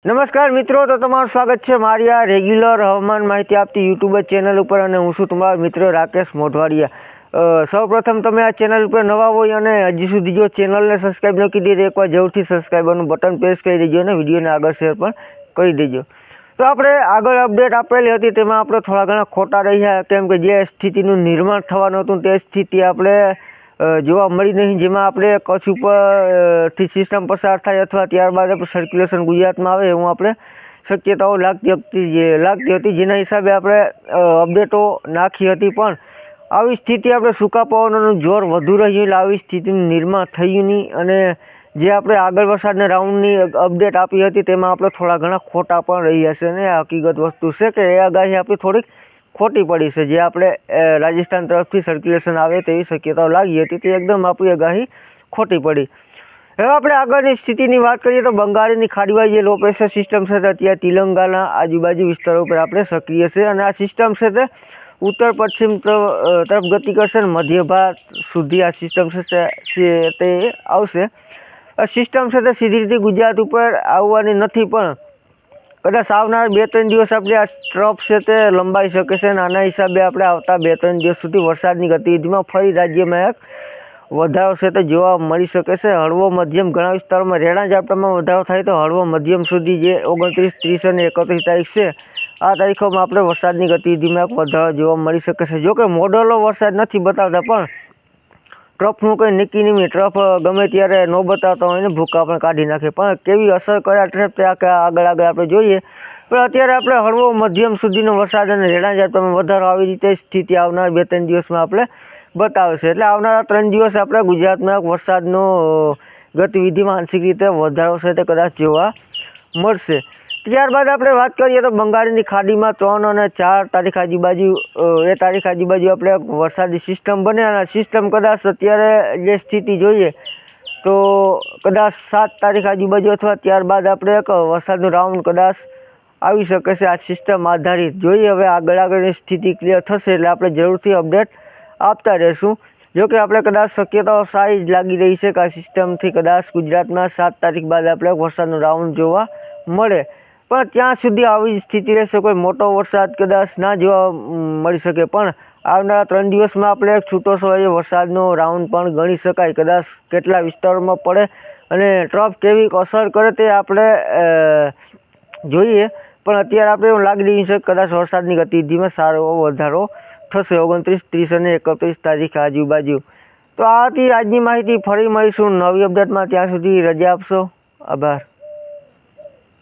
નમસ્કાર મિત્રો, તો તમારું સ્વાગત છે મારી આ રેગ્યુલર હવામાન માહિતી આપતી યુટ્યુબ ચેનલ ઉપર અને હું છું તમારો મિત્ર રાકેશ મોઢવાડિયા। સૌપ્રથમ તમે આ ચેનલ ઉપર નવા હોય અને હજી સુધી જો ચેનલને સબસ્ક્રાઈબ ન કરી દે એકવાર જરૂરથી સબસ્ક્રાઈબરનું બટન પ્રેસ કરી દેજો અને વિડીયોને આગળ શેર પણ કરી દેજો। તો આપણે આગળ અપડેટ આપેલી હતી તેમાં આપણે થોડા ઘણા ખોટા રહ્યા, કેમ કે જે સ્થિતિનું નિર્માણ થવાનું હતું તે સ્થિતિ આપણે જોવા મળી નહીં, જેમાં આપણે કચ્છ ઉપરથી સિસ્ટમ પસાર થાય અથવા ત્યારબાદ આપણે સર્ક્યુલેશન ગુજરાતમાં આવે એવું આપણે શક્યતાઓ લાગતી હતી, જેના હિસાબે આપણે અપડેટો નાખી હતી। પણ આવી સ્થિતિ આપણે સૂકા પવનોનું જોર વધુ રહ્યું એટલે આવી સ્થિતિનું નિર્માણ થયું નહીં, અને જે આપણે આગળ વરસાદના રાઉન્ડની અપડેટ આપી હતી તેમાં આપણે થોડા ઘણા ખોટા પણ રહ્યા છે, અને આ હકીકત વસ્તુ છે કે એ આગાહી આપણી થોડીક ખોટી પડી છે। જે આપણે રાજસ્થાન તરફથી સર્ક્યુલેશન આવે તેવી શક્યતાઓ લાગી હતી તે એકદમ આપણી આગાહી ખોટી પડી। હવે આપણે આગળની સ્થિતિની વાત કરીએ તો બંગાળની ખાડીવાળી જે લો પ્રેશર સિસ્ટમ છે તે અત્યારે તેલંગાણા આજુબાજુ વિસ્તારો ઉપર આપણે સક્રિય છે, અને આ સિસ્ટમ છે તે ઉત્તર પશ્ચિમ તરફ ગતિ કરશે અને મધ્ય ભારત સુધી આ સિસ્ટમ છે તે આવશે। આ સિસ્ટમ છે તે સીધી રીતે ગુજરાત ઉપર આવવાની નથી, પણ કદાચ આવનાર 2-3 દિવસ આપણે આ ટ્રફ છે તે લંબાઈ શકે છે, અને આના હિસાબે આપણે આવતા 2-3 દિવસ સુધી વરસાદની ગતિવિધિમાં ફરી રાજ્યમાં એક વધારો છે તે જોવા મળી શકે છે। હળવો મધ્યમ ઘણા વિસ્તારોમાં રેણા ઝાપટામાં વધારો થાય તો હળવો મધ્યમ સુધી જે 29, 30 અને 31 તારીખ છે આ તારીખોમાં આપણે વરસાદની ગતિવિધિમાં એક વધારો જોવા મળી શકે છે। જોકે મોડલો વરસાદ નથી બતાવતા, પણ ટ્રફનું કંઈ નક્કી નહીં, ટ્રફ ગમે ત્યારે ન બતાવતા હોય ને ભૂકા પણ કાઢી નાખે, પણ કેવી અસર કરે આ ટ્રફ તે આગળ આપણે જોઈએ। પણ અત્યારે આપણે હળવો મધ્યમ સુધીનો વરસાદ અને રેણા ઝાપટામાં વધારો આવી રીતે સ્થિતિ આવનાર 2-3 દિવસમાં આપણે બતાવે છે, એટલે આવનારા 3 દિવસ આપણે ગુજરાતમાં વરસાદનો ગતિવિધિમાં આંશિક રીતે વધારો છે તે કદાચ જોવા મળશે। ત્યારબાદ આપણે વાત કરીએ તો બંગાળની ખાડીમાં 3 અને 4 તારીખ આજુબાજુ આપણે વરસાદી સિસ્ટમ બને, અને સિસ્ટમ કદાચ અત્યારે જે સ્થિતિ જોઈએ તો કદાચ 7 તારીખ આજુબાજુ અથવા ત્યારબાદ આપણે એક વરસાદનું રાઉન્ડ કદાચ આવી શકે છે આ સિસ્ટમ આધારિત। જોઈએ હવે આગળની સ્થિતિ ક્લિયર થશે એટલે આપણે જરૂરથી અપડેટ આપતા રહીશું। જોકે આપણે કદાચ શક્યતાઓ સારી જ લાગી રહી છે કે આ સિસ્ટમથી કદાચ ગુજરાતમાં 7 તારીખ બાદ આપણે વરસાદનું રાઉન્ડ જોવા મળે, પણ ત્યાં સુધી આવી સ્થિતિ રહેશે, કોઈ મોટો વરસાદ કદાચ ના જોવા મળી શકે, પણ આવનારા 3 દિવસમાં આપણે એક છૂટો છવાયો વરસાદનો રાઉન્ડ પણ ગણી શકાય। કદાચ કેટલા વિસ્તારોમાં પડે અને ટ્રફ કેવી અસર કરે તે આપણે જોઈએ, પણ અત્યારે આપણે એવું લાગી રહ્યું છે કે કદાચ વરસાદની ગતિવિધિમાં સારો એવો વધારો થશે 29, 30 અને 31 તારીખ આજુબાજુ। તો આ હતી આજની માહિતી, ફરી મળીશું નવી અપડેટમાં, ત્યાં સુધી રજા આપશો, આભાર।